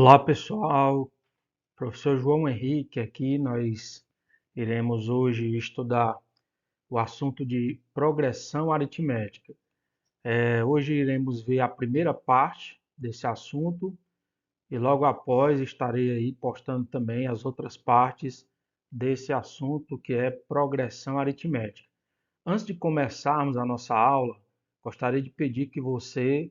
Olá pessoal, professor João Henrique aqui. Nós iremos hoje estudar o assunto de progressão aritmética. Hoje iremos ver a primeira parte desse assunto e logo após estarei aí postando também as outras partes desse assunto que é progressão aritmética. Antes de começarmos a nossa aula, gostaria de pedir que você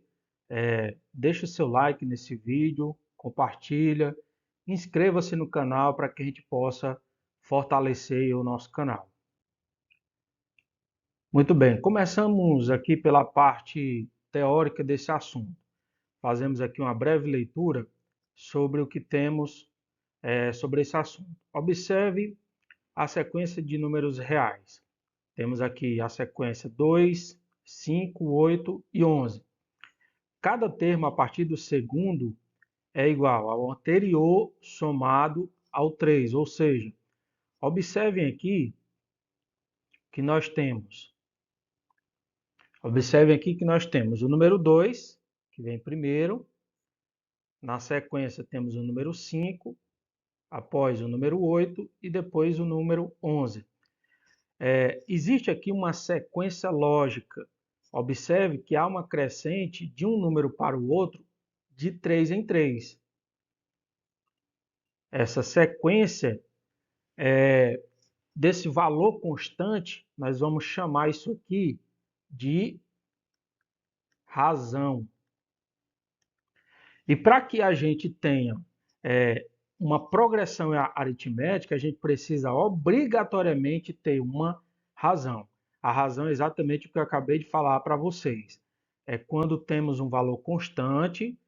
deixe o seu like nesse vídeo, compartilha, inscreva-se no canal para que a gente possa fortalecer o nosso canal. Muito bem, começamos aqui pela parte teórica desse assunto. Fazemos aqui uma breve leitura sobre o que temos sobre esse assunto. Observe a sequência de números reais. Temos aqui a sequência 2, 5, 8 e 11. Cada termo a partir do segundo é igual ao anterior somado ao 3, ou seja, observem aqui que nós temos, o número 2, que vem primeiro, na sequência temos o número 5, após o número 8 e depois o número 11. Existe aqui uma sequência lógica. Observe que há uma crescente de um número para o outro de 3 em 3. Essa sequência desse valor constante, nós vamos chamar isso aqui de razão. E para que a gente tenha uma progressão aritmética, a gente precisa obrigatoriamente ter uma razão. A razão é exatamente o que eu acabei de falar para vocês. É quando temos um valor constante,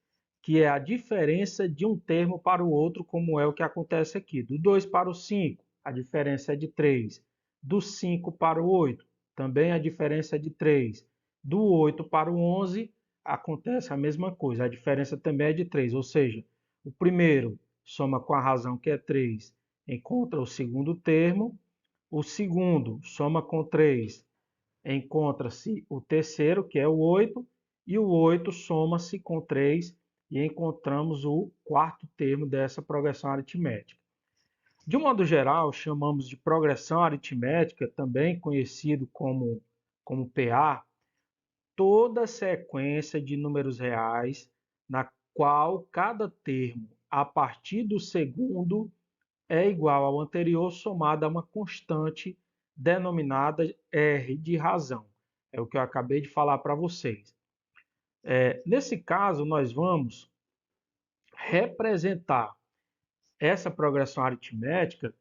que é a diferença de um termo para o outro, como é o que acontece aqui. Do 2 para o 5, a diferença é de 3. Do 5 para o 8, também a diferença é de 3. Do 8 para o 11, acontece a mesma coisa, a diferença também é de 3, ou seja, o primeiro soma com a razão que é 3, encontra o segundo termo, o segundo soma com 3, encontra-se o terceiro, que é o 8, e o 8 soma-se com 3 e encontramos o quarto termo dessa progressão aritmética. De um modo geral, chamamos de progressão aritmética, também conhecido como PA, toda sequência de números reais na qual cada termo, a partir do segundo, é igual ao anterior somado a uma constante denominada R de razão. É o que eu acabei de falar para vocês. Nesse caso, nós vamos representar essa progressão aritmética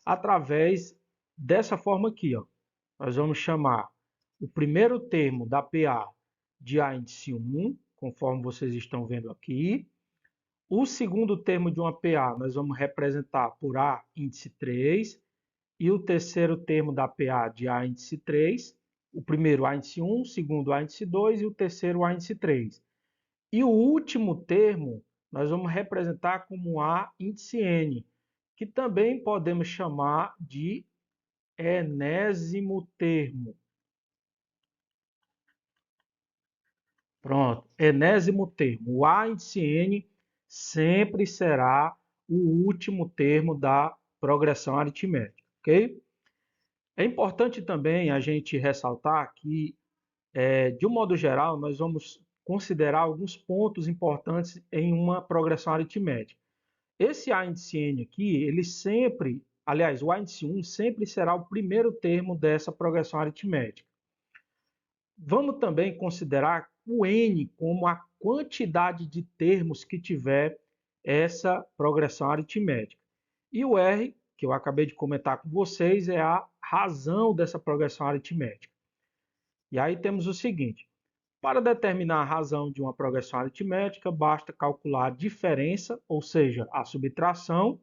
através dessa forma aqui. Ó. Nós vamos chamar o primeiro termo da PA de A índice 1, conforme vocês estão vendo aqui. O segundo termo de uma PA nós vamos representar por A índice 3. E o terceiro termo da PA de A índice 3. O primeiro A índice 1, o segundo A índice 2 e o terceiro A índice 3. E o último termo nós vamos representar como A índice N, que também podemos chamar de enésimo termo. Pronto, enésimo termo. O A índice N sempre será o último termo da progressão aritmética, ok? É importante também a gente ressaltar que, de um modo geral, nós vamos considerar alguns pontos importantes em uma progressão aritmética. Esse A índice N aqui, ele sempre, aliás, o A índice 1 sempre será o primeiro termo dessa progressão aritmética. Vamos também considerar o N como a quantidade de termos que tiver essa progressão aritmética. E o R, que eu acabei de comentar com vocês, é a razão dessa progressão aritmética. E aí temos o seguinte: para determinar a razão de uma progressão aritmética, basta calcular a diferença, ou seja, a subtração,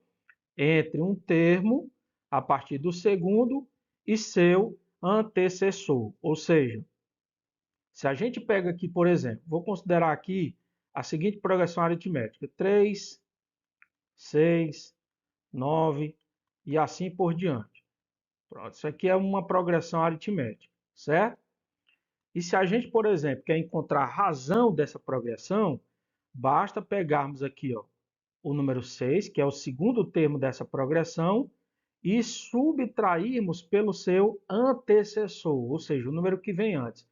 entre um termo a partir do segundo e seu antecessor. Ou seja, se a gente pega aqui, por exemplo, vou considerar aqui a seguinte progressão aritmética: 3, 6, 9 e assim por diante. Pronto, isso aqui é uma progressão aritmética, certo? E se a gente, por exemplo, quer encontrar a razão dessa progressão, basta pegarmos aqui, ó, o número 6, que é o segundo termo dessa progressão, e subtrairmos pelo seu antecessor, ou seja, o número que vem antes.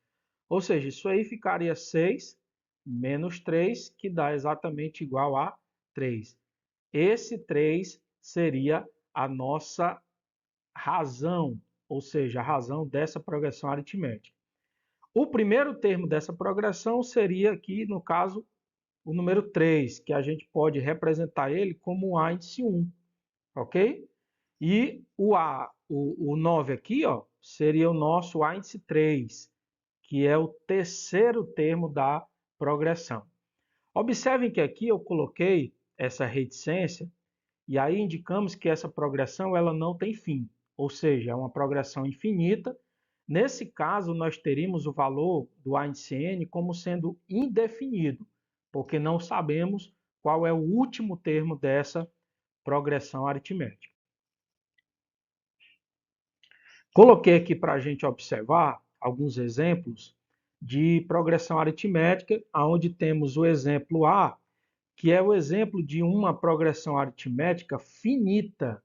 Ou seja, isso aí ficaria 6 menos 3, que dá exatamente igual a 3. Esse 3 seria a nossa razão, ou seja, a razão dessa progressão aritmética. O primeiro termo dessa progressão seria aqui, no caso, o número 3, que a gente pode representar ele como o índice 1, ok? E o 9 aqui, ó, seria o nosso índice 3, que é o terceiro termo da progressão. Observem que aqui eu coloquei essa reticência e aí indicamos que essa progressão ela não tem fim, ou seja, é uma progressão infinita. Nesse caso, nós teríamos o valor do índice n como sendo indefinido, porque não sabemos qual é o último termo dessa progressão aritmética. Coloquei aqui para a gente observar alguns exemplos de progressão aritmética, onde temos o exemplo A, que é o exemplo de uma progressão aritmética finita.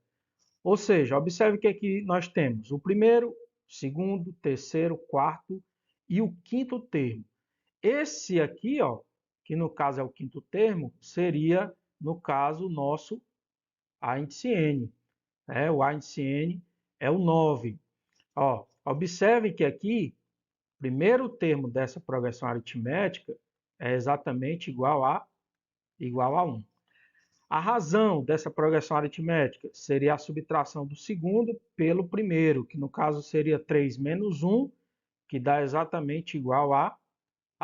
Ou seja, observe que aqui nós temos o primeiro, segundo, terceiro, quarto e o quinto termo. Esse aqui, ó, que no caso é o quinto termo, seria, no caso, o nosso índice n. O índice n é o 9. Ó, observe que aqui, o primeiro termo dessa progressão aritmética é exatamente igual a 1. A razão dessa progressão aritmética seria a subtração do segundo pelo primeiro, que no caso seria 3 menos 1, que dá exatamente igual a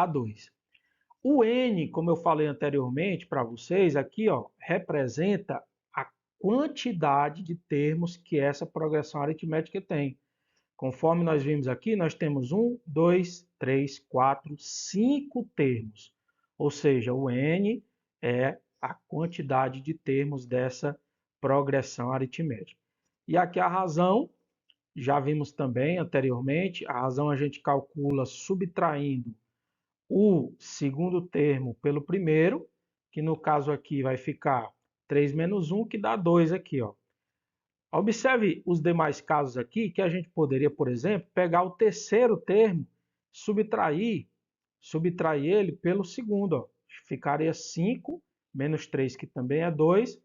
2. O n, como eu falei anteriormente para vocês, aqui ó, representa a quantidade de termos que essa progressão aritmética tem. Conforme nós vimos aqui, nós temos 1, 2, 3, 4, 5 termos. Ou seja, o n é a quantidade de termos dessa progressão aritmética. E aqui a razão, já vimos também anteriormente, a razão a gente calcula subtraindo o segundo termo pelo primeiro, que no caso aqui vai ficar 3 menos 1, que dá 2 aqui, ó. Observe os demais casos aqui, que a gente poderia, por exemplo, pegar o terceiro termo, subtrair ele pelo segundo. Ó. Ficaria 5 menos 3, que também é 2.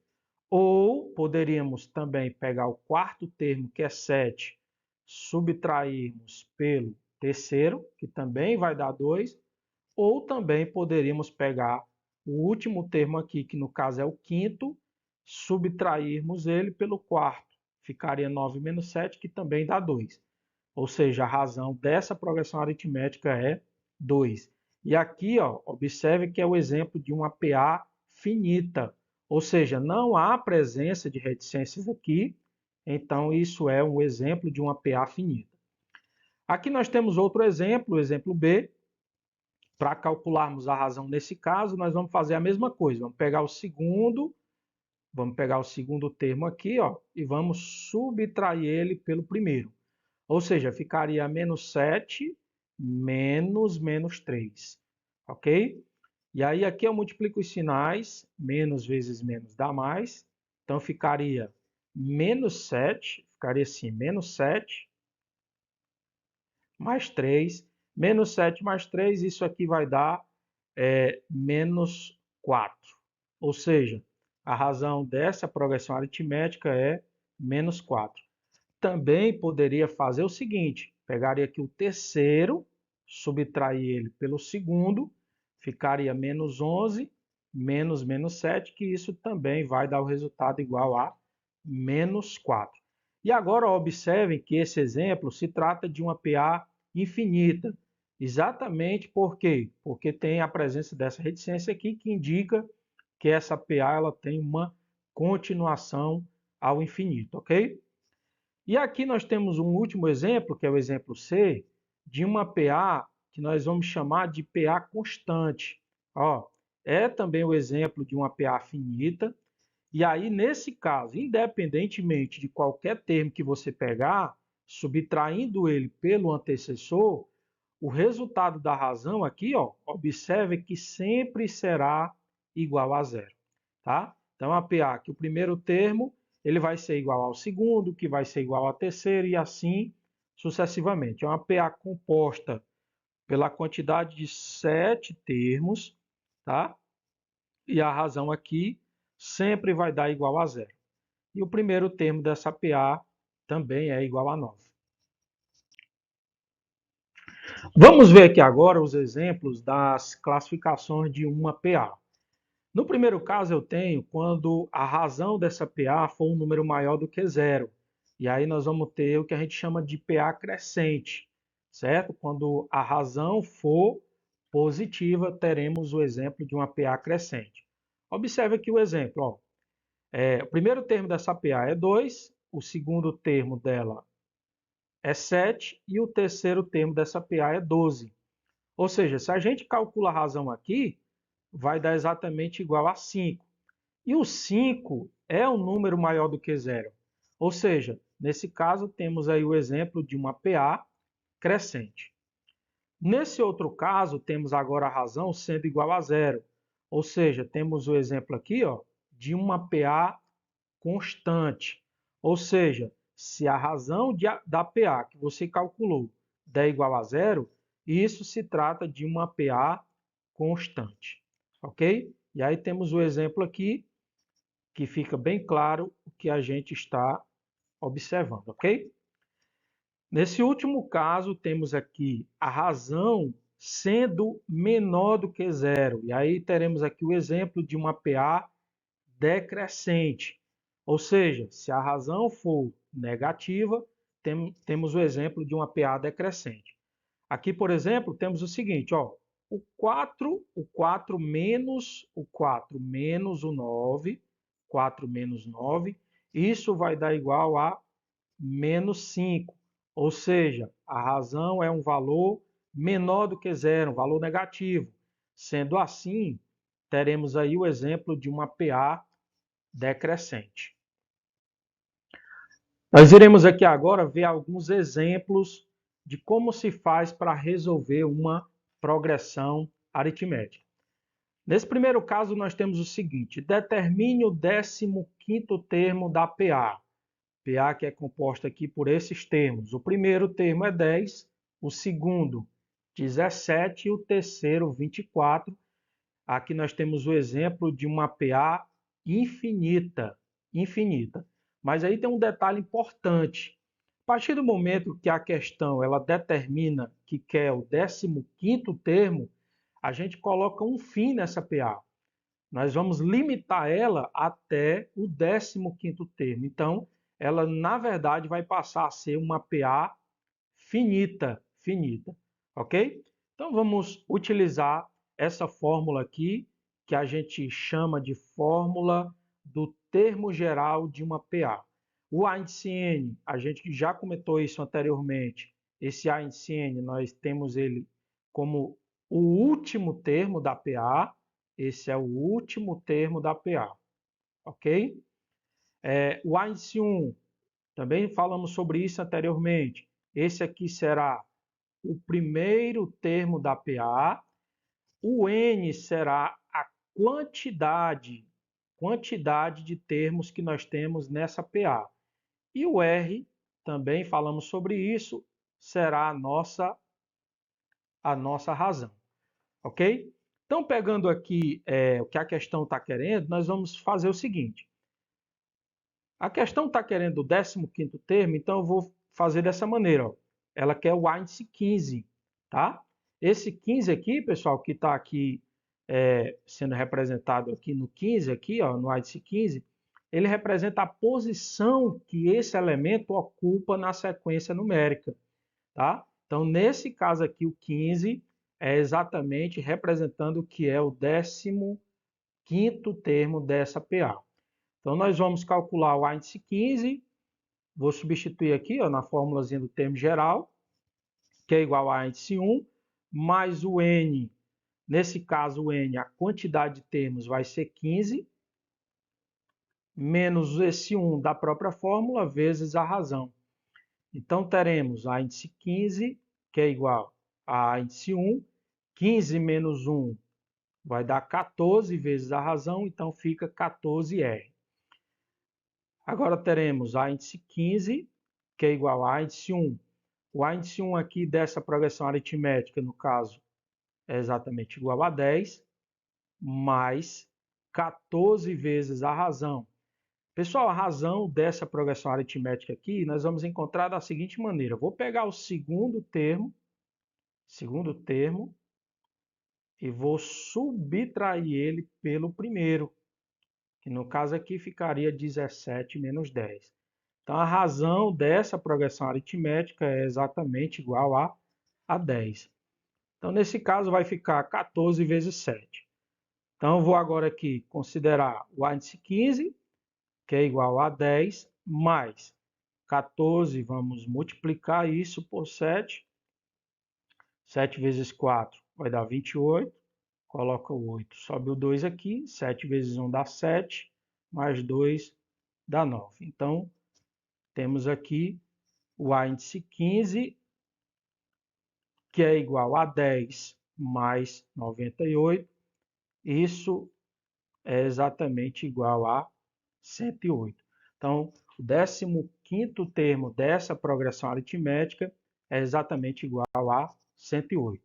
Ou poderíamos também pegar o quarto termo, que é 7, subtrairmos pelo terceiro, que também vai dar 2. Ou também poderíamos pegar o último termo aqui, que no caso é o quinto, subtrairmos ele pelo quarto. Ficaria 9 menos 7, que também dá 2. Ou seja, a razão dessa progressão aritmética é 2. E aqui, ó, observe que é o exemplo de uma PA finita. Ou seja, não há presença de reticências aqui, então isso é um exemplo de uma PA finita. Aqui nós temos outro exemplo, o exemplo B. Para calcularmos a razão nesse caso, nós vamos fazer a mesma coisa. Vamos pegar o segundo termo aqui, ó, e vamos subtrair ele pelo primeiro. Ou seja, ficaria menos 7 menos 3. Ok? E aí aqui eu multiplico os sinais, menos vezes menos dá mais. Então ficaria menos 7, ficaria assim, menos 7 mais 3. Menos 7 mais 3, isso aqui vai dar menos 4. Ou seja, a razão dessa progressão aritmética é menos 4. Também poderia fazer o seguinte, pegaria aqui o terceiro, subtrair ele pelo segundo, ficaria menos 11, menos 7, que isso também vai dar o resultado igual a menos 4. E agora observem que esse exemplo se trata de uma PA infinita. Exatamente por quê? Porque tem a presença dessa reticência aqui que indica que essa PA ela tem uma continuação ao infinito, ok? E aqui nós temos um último exemplo, que é o exemplo C, de uma PA que nós vamos chamar de PA constante. Ó, é também o exemplo de uma PA finita. E aí, nesse caso, independentemente de qualquer termo que você pegar, subtraindo ele pelo antecessor, o resultado da razão aqui, ó, observe que sempre será igual a zero. Tá? Então, a PA, que o primeiro termo ele vai ser igual ao segundo, que vai ser igual ao terceiro, e assim sucessivamente. É uma PA composta pela quantidade de 7 termos, tá? E a razão aqui sempre vai dar igual a zero. E o primeiro termo dessa PA também é igual a 9. Vamos ver aqui agora os exemplos das classificações de uma PA. No primeiro caso, eu tenho quando a razão dessa PA for um número maior do que zero. E aí nós vamos ter o que a gente chama de PA crescente, certo? Quando a razão for positiva, teremos o exemplo de uma PA crescente. Observe aqui o exemplo. Ó. O primeiro termo dessa PA é 2, o segundo termo dela é 7 e o terceiro termo dessa PA é 12. Ou seja, se a gente calcula a razão aqui, vai dar exatamente igual a 5. E o 5 é um número maior do que zero. Ou seja, nesse caso, temos aí o exemplo de uma PA crescente. Nesse outro caso, temos agora a razão sendo igual a zero. Ou seja, temos o exemplo aqui ó, de uma PA constante. Ou seja, se a razão da PA que você calculou der igual a zero, isso se trata de uma PA constante. Ok? E aí temos o exemplo aqui, que fica bem claro o que a gente está observando, ok? Nesse último caso, temos aqui a razão sendo menor do que zero. E aí teremos aqui o exemplo de uma PA decrescente. Ou seja, se a razão for negativa, temos o exemplo de uma PA decrescente. Aqui, por exemplo, temos o seguinte, ó, o 4 menos o 9, 4 menos 9, isso vai dar igual a menos 5. Ou seja, a razão é um valor menor do que zero, um valor negativo. Sendo assim, teremos aí o exemplo de uma PA decrescente. Nós iremos aqui agora ver alguns exemplos de como se faz para resolver uma progressão aritmética. Nesse primeiro caso, nós temos o seguinte: determine o 15º termo da PA. PA que é composta aqui por esses termos. O primeiro termo é 10, o segundo 17 e o terceiro 24. Aqui nós temos o exemplo de uma PA infinita. Mas aí tem um detalhe importante. A partir do momento que a questão ela determina que quer o 15º termo, a gente coloca um fim nessa PA. Nós vamos limitar ela até o 15º termo. Então, ela na verdade vai passar a ser uma PA finita, ok? Então vamos utilizar essa fórmula aqui, que a gente chama de fórmula do termo geral de uma PA. O A índice N, a gente já comentou isso anteriormente, esse A índice N, nós temos ele como o último termo da PA, esse é o último termo da PA, ok? O A índice 1, também falamos sobre isso anteriormente, esse aqui será o primeiro termo da PA, o N será a quantidade de termos que nós temos nessa PA. E o R, também falamos sobre isso, será a nossa razão. Ok? Então, pegando aqui o que a questão está querendo, nós vamos fazer o seguinte. A questão está querendo o 15º termo, então eu vou fazer dessa maneira. Ó. Ela quer o A índice 15, tá? Esse 15 aqui, pessoal, que está aqui sendo representado aqui no 15, aqui, ó, no A índice 15, ele representa a posição que esse elemento ocupa na sequência numérica, tá? Então, nesse caso aqui, o 15 é exatamente representando o que é o 15º termo dessa PA. Então, nós vamos calcular o A índice 15, vou substituir aqui ó, na fórmulazinha do termo geral, que é igual a índice 1, mais o N, nesse caso o N, a quantidade de termos vai ser 15, menos esse 1 da própria fórmula, vezes a razão. Então, teremos a índice 15, que é igual a índice 1, 15 menos 1 vai dar 14 vezes a razão, então fica 14R. Agora teremos a índice 15, que é igual a índice 1. O índice 1 aqui dessa progressão aritmética, no caso, é exatamente igual a 10, mais 14 vezes a razão. Pessoal, a razão dessa progressão aritmética aqui, nós vamos encontrar da seguinte maneira. Eu vou pegar o segundo termo, e vou subtrair ele pelo primeiro, que no caso aqui ficaria 17 menos 10. Então, a razão dessa progressão aritmética é exatamente igual a 10. Então, nesse caso, vai ficar 14 vezes 7. Então, eu vou agora aqui considerar o índice 15, que é igual a 10, mais 14, vamos multiplicar isso por 7. 7 vezes 4 vai dar 28. Coloca o 8, sobe o 2 aqui. 7 vezes 1 dá 7, mais 2 dá 9. Então, temos aqui o índice 15, que é igual a 10 mais 98. Isso é exatamente igual a 108. Então, o 15º termo dessa progressão aritmética é exatamente igual a 108.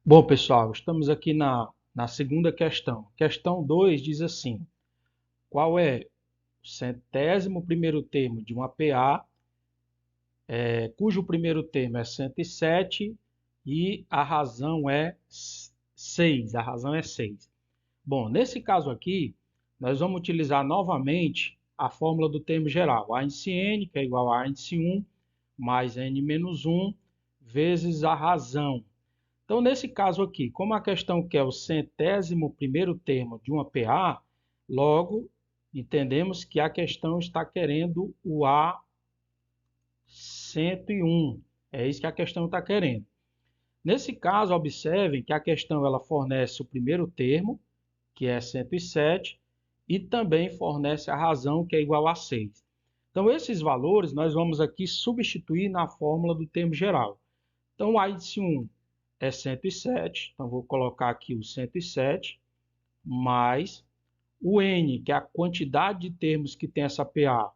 Bom, pessoal, estamos aqui na segunda questão. Questão 2 diz assim: qual é o 101º termo de uma PA, cujo primeiro termo é 107 e a razão é 6. A razão é 6. Bom, nesse caso aqui, nós vamos utilizar novamente a fórmula do termo geral. A índice n, que é igual a índice 1, mais n menos 1, vezes a razão. Então, nesse caso aqui, como a questão quer o 101º termo de uma PA, logo, entendemos que a questão está querendo o A101. É isso que a questão está querendo. Nesse caso, observem que a questão ela fornece o primeiro termo, que é 107, e também fornece a razão, que é igual a 6. Então, esses valores nós vamos aqui substituir na fórmula do termo geral. Então, o índice 1 é 107, então vou colocar aqui o 107, mais o N, que é a quantidade de termos que tem essa PA.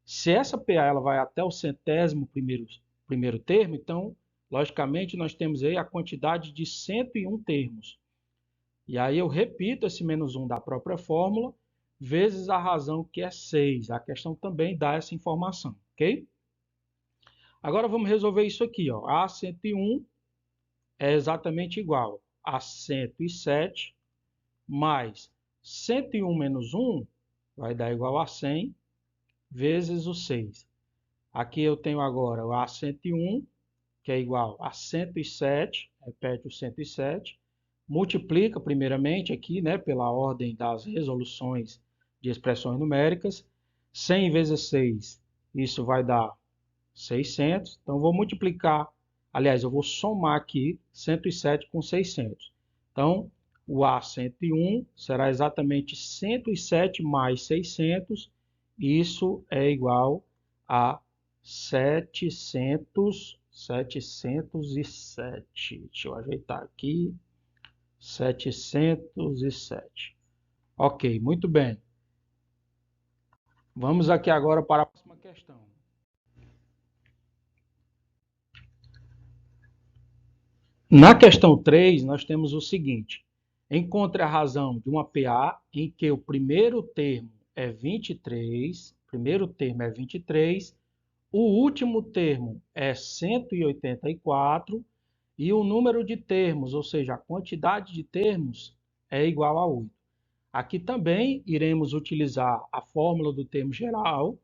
Se essa PA ela vai até o 101º termo, então, logicamente, nós temos aí a quantidade de 101 termos. E aí eu repito esse menos 1 da própria fórmula, vezes a razão, que é 6. A questão também dá essa informação, ok? Agora vamos resolver isso aqui, ó. A101 é exatamente igual a 107, mais 101 menos 1 vai dar igual a 100, vezes o 6. Aqui eu tenho agora o A101, que é igual a 107, repete o 107, multiplica primeiramente aqui, né, pela ordem das resoluções de expressões numéricas. 100 vezes 6, isso vai dar 600. Então, vou multiplicar, aliás, eu vou somar aqui 107 com 600. Então, o A101 será exatamente 107 mais 600. Isso é igual a 707. Deixa eu ajeitar aqui. 707. Ok, muito bem. Vamos aqui agora para a próxima questão. Na questão 3, nós temos o seguinte: encontre a razão de uma PA em que o primeiro termo é 23, o último termo é 184 e o número de termos, ou seja, a quantidade de termos, é igual a 8. Aqui também iremos utilizar a fórmula do termo geral,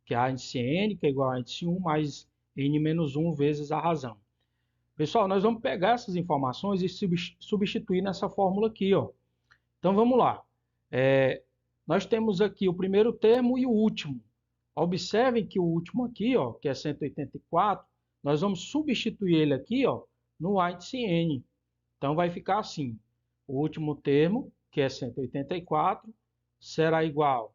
que é a índice n, que é igual a índice 1, mais n menos 1 vezes a razão. Pessoal, nós vamos pegar essas informações e substituir nessa fórmula aqui, ó. Então, vamos lá. Nós temos aqui o primeiro termo e o último. Observem que o último aqui, ó, que é 184, nós vamos substituir ele aqui, ó, no índice n. Então, vai ficar assim. O último termo, que é 184, será igual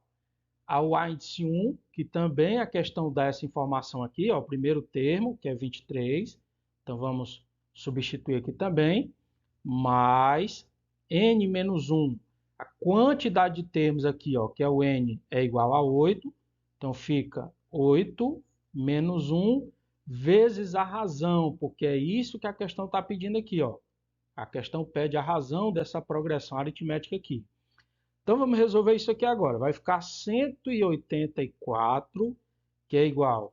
ao índice 1, que também a questão dá essa informação aqui, ó, o primeiro termo, que é 23. Então, vamos substituir aqui também, mais n menos 1, a quantidade de termos aqui, ó, que é o n, é igual a 8. Então, fica 8 menos 1 vezes a razão, porque é isso que a questão está pedindo aqui, ó. A questão pede a razão dessa progressão aritmética aqui. Então, vamos resolver isso aqui agora. Vai ficar 184, que é igual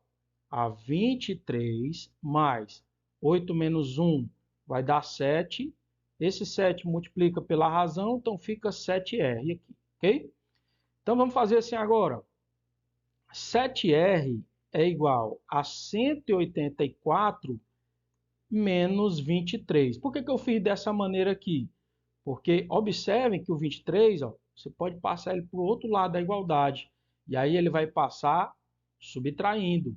a 23, mais 8 menos 1 vai dar 7. Esse 7 multiplica pela razão, então fica 7R aqui, ok? Então, vamos fazer assim agora. 7R é igual a 184 menos 23. Por que eu fiz dessa maneira aqui? Porque observem que o 23, ó, você pode passar ele para o outro lado da igualdade. E aí ele vai passar subtraindo.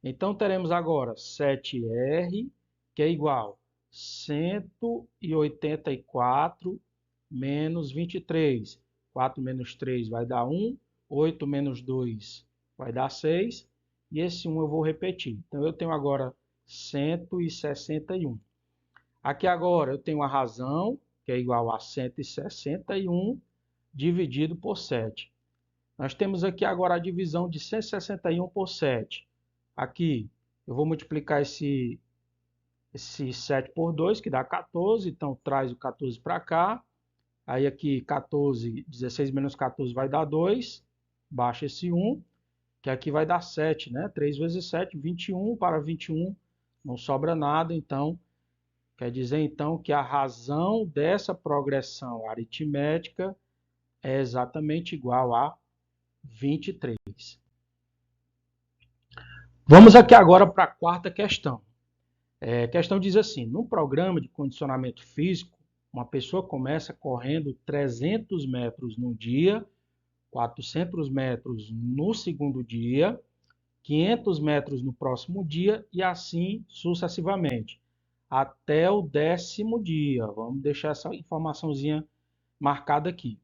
Então, teremos agora 7R, que é igual a 184 menos 23. 4 menos 3 vai dar 1. 8 menos 2 vai dar 6. E esse 1 eu vou repetir. Então, eu tenho agora 161. Aqui agora eu tenho a razão, que é igual a 161 dividido por 7. Nós temos aqui agora a divisão de 161 por 7. Aqui eu vou multiplicar esse 7 por 2, que dá 14. Então, traz o 14 para cá. Aí aqui 14, 16 menos 14 vai dar 2. Baixa esse 1, que aqui vai dar 7, né? 3 vezes 7, 21. Para 21 não sobra nada, então quer dizer, então, que a razão dessa progressão aritmética é exatamente igual a 23. Vamos aqui agora para a quarta questão. A questão diz assim, no programa de condicionamento físico, uma pessoa começa correndo 300 metros no dia, 400 metros no segundo dia, 500 metros no próximo dia e assim sucessivamente, até o 10º dia. Vamos deixar essa informaçãozinha marcada aqui.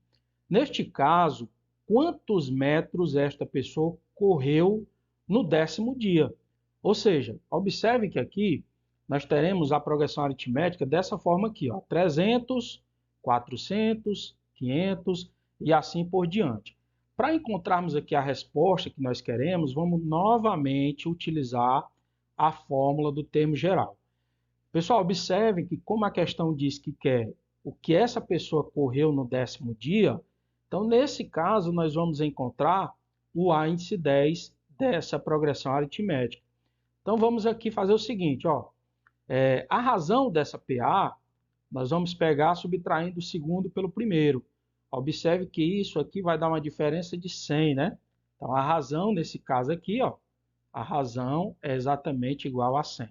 Neste caso, quantos metros esta pessoa correu no 10º dia? Ou seja, observe que aqui nós teremos a progressão aritmética dessa forma aqui, ó, 300, 400, 500 e assim por diante. Para encontrarmos aqui a resposta que nós queremos, vamos novamente utilizar a fórmula do termo geral. Pessoal, observem que como a questão diz que quer o que essa pessoa correu no 10º dia, então nesse caso nós vamos encontrar o índice 10 dessa progressão aritmética. Então vamos aqui fazer o seguinte, ó, a razão dessa PA, nós vamos pegar subtraindo o segundo pelo primeiro. Observe que isso aqui vai dar uma diferença de 100, né? Então a razão nesse caso aqui, ó, a razão é exatamente igual a 100.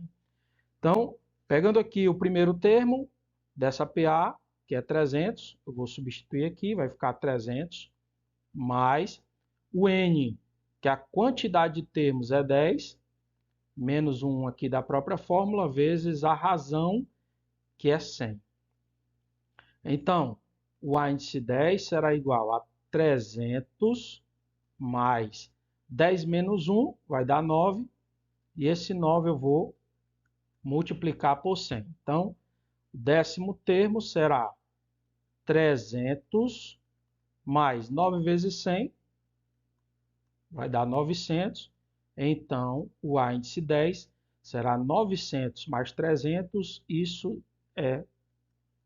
Então, pegando aqui o primeiro termo dessa PA, que é 300, eu vou substituir aqui, vai ficar 300, mais o N, que a quantidade de termos é 10, menos 1 aqui da própria fórmula, vezes a razão, que é 100. Então, o índice 10 será igual a 300 mais 10 menos 1, vai dar 9, e esse 9 eu vou multiplicar por 100. Então, o 10º termo será 300 mais 9 vezes 100, vai dar 900. Então, o índice 10 será 900 mais 300, isso é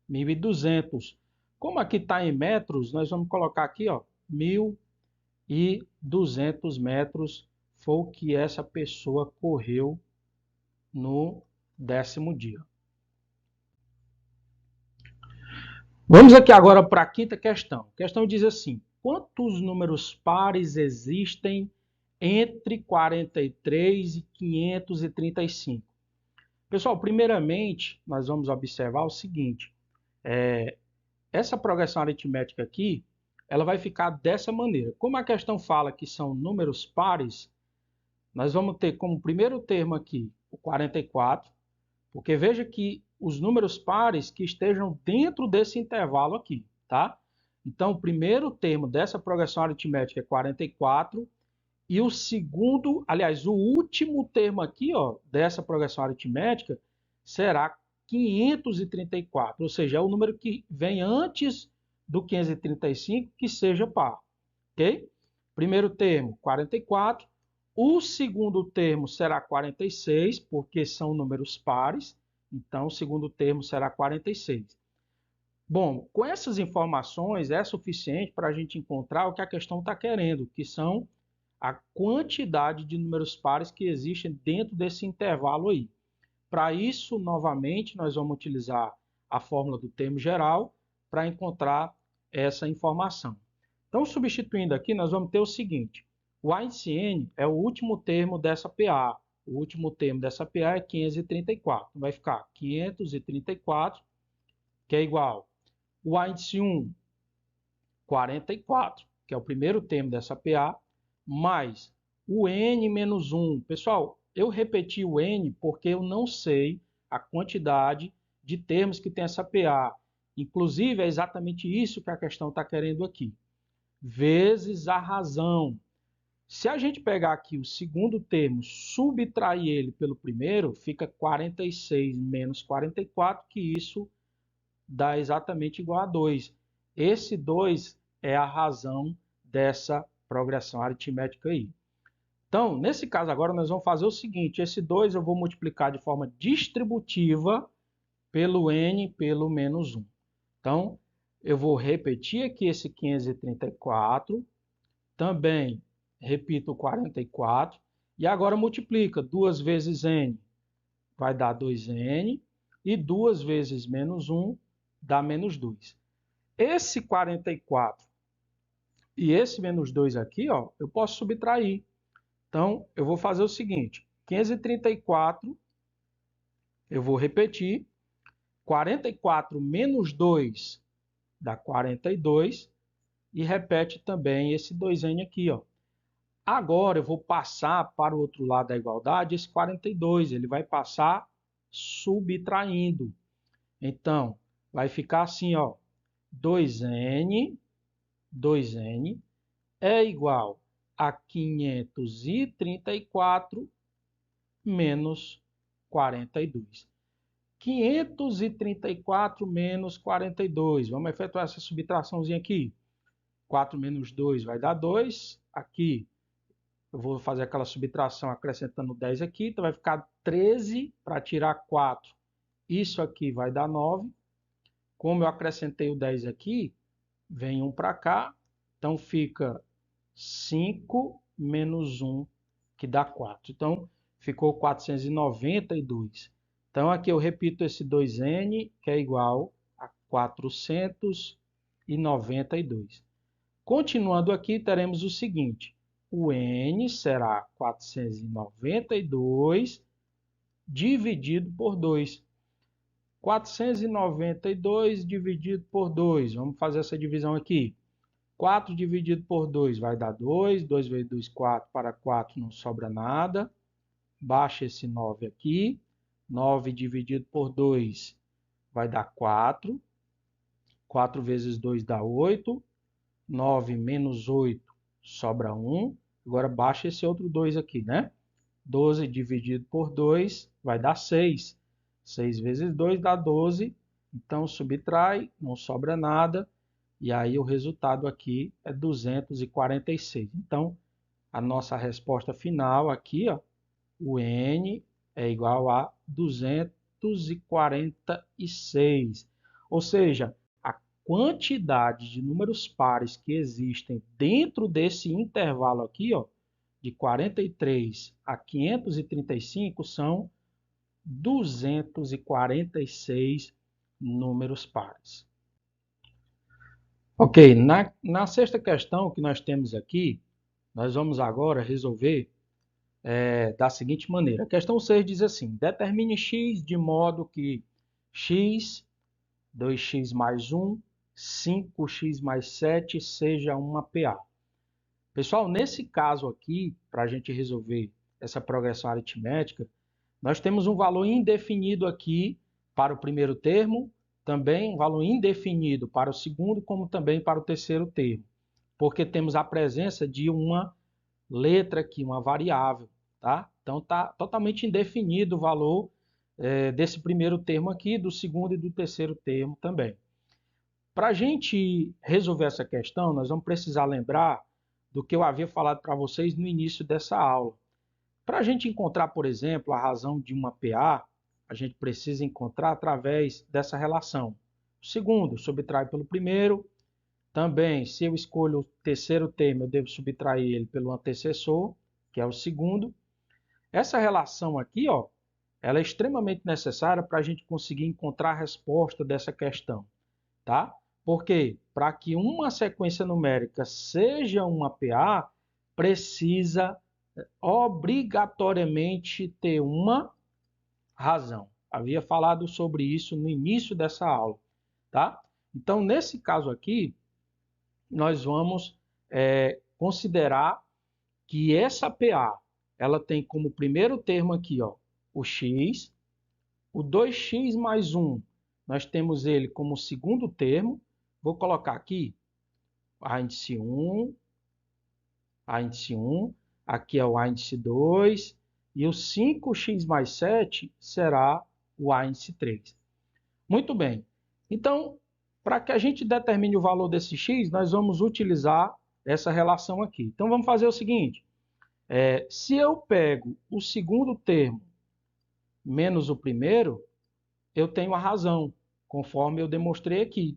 1.200. Como aqui está em metros, nós vamos colocar aqui, ó, 1.200 metros foi o que essa pessoa correu no 10º dia. Vamos aqui agora para a quinta questão. A questão diz assim, quantos números pares existem entre 43 e 535? Pessoal, primeiramente, nós vamos observar o seguinte, essa progressão aritmética aqui, ela vai ficar dessa maneira. Como a questão fala que são números pares, nós vamos ter como primeiro termo aqui o 44, porque veja que os números pares que estejam dentro desse intervalo aqui, tá? Então, o primeiro termo dessa progressão aritmética é 44, e o segundo, aliás, o último termo aqui, ó, dessa progressão aritmética será 534, ou seja, é o número que vem antes do 535 que seja par, ok? Primeiro termo, 44. O segundo termo será 46, porque são números pares, então o segundo termo será 46. Bom, com essas informações é suficiente para a gente encontrar o que a questão está querendo, que são a quantidade de números pares que existem dentro desse intervalo aí. Para isso, novamente, nós vamos utilizar a fórmula do termo geral para encontrar essa informação. Então, substituindo aqui, nós vamos ter o seguinte: o A índice N é o último termo dessa PA. O último termo dessa PA é 534. Vai ficar 534, que é igual o A índice 1, 44, que é o primeiro termo dessa PA, mais o N menos 1. Pessoal, eu repeti o N porque eu não sei a quantidade de termos que tem essa PA. Inclusive, é exatamente isso que a questão está querendo aqui. Vezes a razão. Se a gente pegar aqui o segundo termo, subtrair ele pelo primeiro, fica 46 menos 44, que isso dá exatamente igual a 2. Esse 2 é a razão dessa progressão aritmética aí. Então, nesse caso agora, nós vamos fazer o seguinte: esse 2 eu vou multiplicar de forma distributiva pelo n pelo menos 1. Então, eu vou repetir aqui esse 534, também repito o 44, e agora multiplica 2 vezes n, vai dar 2n, e 2 vezes menos 1 dá menos 2. Esse 44 e esse menos 2 aqui, ó, eu posso subtrair. Então, eu vou fazer o seguinte: 534, eu vou repetir, 44 menos 2 dá 42, e repete também esse 2n aqui, ó. Agora eu vou passar para o outro lado da igualdade esse 42, ele vai passar subtraindo. Então, vai ficar assim, ó, 2n é igual a 534 menos 42. 534 menos 42. Vamos efetuar essa subtraçãozinha aqui. 4 menos 2 vai dar 2. Aqui eu vou fazer aquela subtração acrescentando 10 aqui. Então vai ficar 13 para tirar 4. Isso aqui vai dar 9. Como eu acrescentei o 10 aqui, vem 1 para cá. Então fica 5 menos 1, que dá 4. Então, ficou 492. Então, aqui eu repito esse 2n, que é igual a 492. Continuando aqui, teremos o seguinte: o n será 492 dividido por 2. 492 dividido por 2. Vamos fazer essa divisão aqui. 4 dividido por 2 vai dar 2. 2 vezes 2, 4. Para 4 não sobra nada. Baixa esse 9 aqui. 9 dividido por 2 vai dar 4. 4 vezes 2 dá 8. 9 menos 8 sobra 1. Agora baixa esse outro 2 aqui, né? 12 dividido por 2 vai dar 6. 6 vezes 2 dá 12. Então subtrai, não sobra nada. E aí o resultado aqui é 246. Então, a nossa resposta final aqui, ó, o n é igual a 246. Ou seja, a quantidade de números pares que existem dentro desse intervalo aqui, ó, de 43 a 535 são 246 números pares. Ok, na sexta questão que nós temos aqui, nós vamos agora resolver da seguinte maneira. A questão 6 diz assim: determine x de modo que x, 2x mais 1, 5x mais 7 seja uma PA. Pessoal, nesse caso aqui, para a gente resolver essa progressão aritmética, nós temos um valor indefinido aqui para o primeiro termo, também um valor indefinido para o segundo, como também para o terceiro termo, porque temos a presença de uma letra aqui, uma variável, tá? Então está totalmente indefinido o valor desse primeiro termo aqui, do segundo e do terceiro termo também. Para a gente resolver essa questão, nós vamos precisar lembrar do que eu havia falado para vocês no início dessa aula. Para a gente encontrar, por exemplo, a razão de uma PA, a gente precisa encontrar através dessa relação. O segundo subtrai pelo primeiro. Também, se eu escolho o terceiro termo, eu devo subtrair ele pelo antecessor, que é o segundo. Essa relação aqui, ó, ela é extremamente necessária para a gente conseguir encontrar a resposta dessa questão, tá? Porque para que uma sequência numérica seja uma PA, precisa obrigatoriamente ter uma razão. Havia falado sobre isso no início dessa aula, tá? Então, nesse caso aqui, nós vamos considerar que essa PA, ela tem como primeiro termo aqui, ó, o x, o 2x mais 1, nós temos ele como segundo termo. Vou colocar aqui a índice 1, aqui é o índice 2, e o 5x mais 7 será o índice 3. Muito bem. Então, para que a gente determine o valor desse x, nós vamos utilizar essa relação aqui. Então, vamos fazer o seguinte. Se eu pego o segundo termo menos o primeiro, eu tenho a razão, conforme eu demonstrei aqui.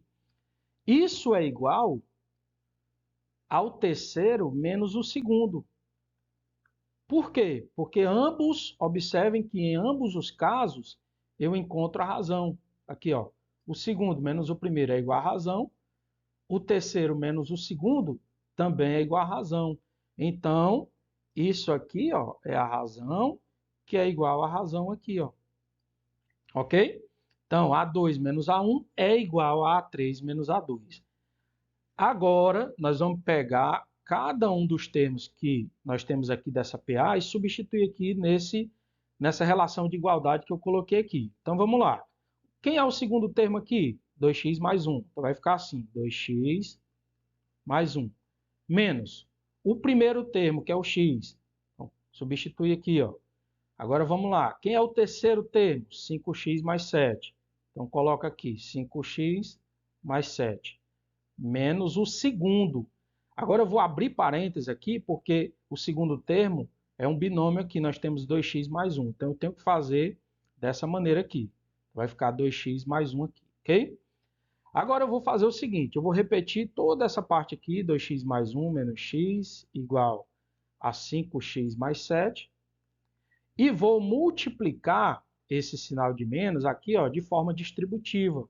Isso é igual ao terceiro menos o segundo. Por quê? Porque observem que em ambos os casos, eu encontro a razão. Aqui, ó, o segundo menos o primeiro é igual à razão, o terceiro menos o segundo também é igual à razão. Então, isso aqui, ó, é a razão que é igual à razão aqui, ó. Ok? Então, A2 menos A1 é igual a A3 menos A2. Agora, nós vamos pegar cada um dos termos que nós temos aqui dessa PA e substituir aqui nessa relação de igualdade que eu coloquei aqui. Então, vamos lá. Quem é o segundo termo aqui? 2x mais 1. Então, vai ficar assim, 2x mais 1. Menos o primeiro termo, que é o x. Então, substitui aqui, ó. Agora, vamos lá. Quem é o terceiro termo? 5x mais 7. Então, coloca aqui, 5x mais 7. Menos o segundo. Agora eu vou abrir parênteses aqui, porque o segundo termo é um binômio aqui. Nós temos 2x mais 1. Então, eu tenho que fazer dessa maneira aqui. Vai ficar 2x mais 1 aqui, ok? Agora eu vou fazer o seguinte. Eu vou repetir toda essa parte aqui. 2x mais 1 menos x igual a 5x mais 7. E vou multiplicar esse sinal de menos aqui, ó, de forma distributiva.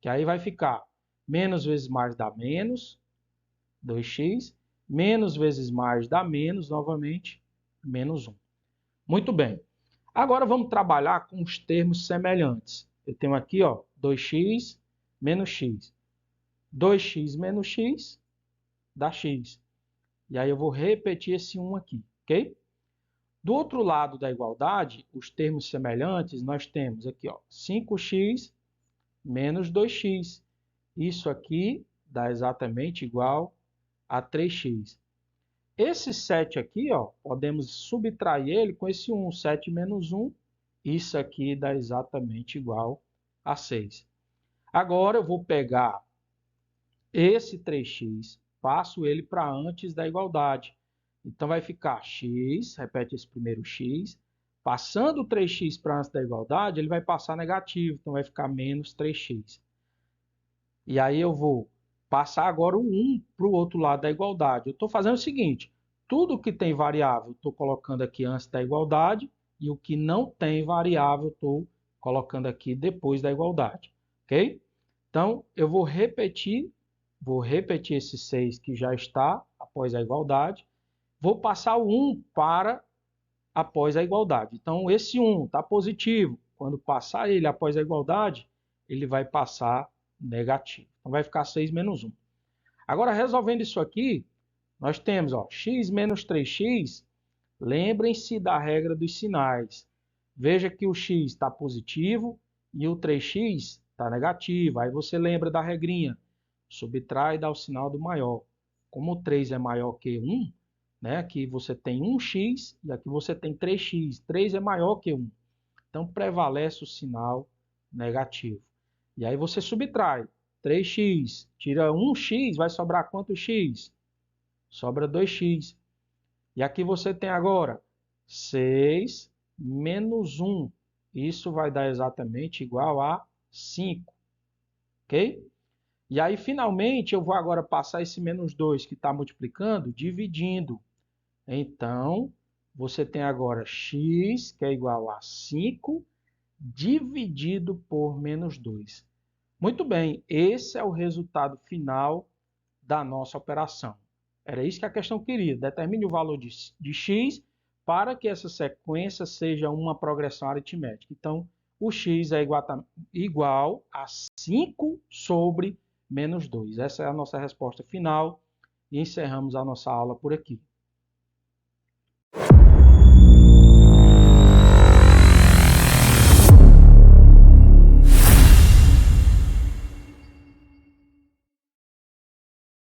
Que aí vai ficar menos vezes mais dá menos, 2x, menos vezes mais dá menos, novamente, menos 1. Muito bem. Agora vamos trabalhar com os termos semelhantes. Eu tenho aqui, ó, 2x menos x. 2x menos x dá x. E aí eu vou repetir esse 1 aqui, ok? Do outro lado da igualdade, os termos semelhantes, nós temos aqui, ó, 5x menos 2x. Isso aqui dá exatamente igual a 3x. Esse 7 aqui, ó, podemos subtrair ele com esse 1. 7 menos 1, isso aqui dá exatamente igual a 6. Agora eu vou pegar esse 3x, passo ele para antes da igualdade. Então vai ficar x, repete esse primeiro x, passando o 3x para antes da igualdade, ele vai passar negativo, então vai ficar menos 3x. E aí eu vou passar agora o 1 para o outro lado da igualdade. Eu estou fazendo o seguinte, tudo que tem variável, estou colocando aqui antes da igualdade, e o que não tem variável, estou colocando aqui depois da igualdade. Ok? Então, eu vou repetir esse 6 que já está após a igualdade, vou passar o 1 para após a igualdade. Então, esse 1 está positivo. Quando passar ele após a igualdade, ele vai passar negativo. Então, vai ficar 6 menos 1. Agora, resolvendo isso aqui, nós temos, ó, x menos 3x. Lembrem-se da regra dos sinais. Veja que o x está positivo e o 3x está negativo. Aí você lembra da regrinha. Subtrai e dá o sinal do maior. Como o 3 é maior que 1, né, aqui você tem 1x e aqui você tem 3x. 3 é maior que 1. Então, prevalece o sinal negativo. E aí você subtrai. 3x, tira 1x, vai sobrar quanto x? Sobra 2x. E aqui você tem agora 6 menos 1. Isso vai dar exatamente igual a 5. Ok? E aí, finalmente, eu vou agora passar esse menos 2 que está multiplicando, dividindo. Então, você tem agora x, que é igual a 5, dividido por menos 2. Muito bem, esse é o resultado final da nossa operação. Era isso que a questão queria. Determine o valor de x para que essa sequência seja uma progressão aritmética. Então, o x é igual a 5 sobre menos 2. Essa é a nossa resposta final e encerramos a nossa aula por aqui.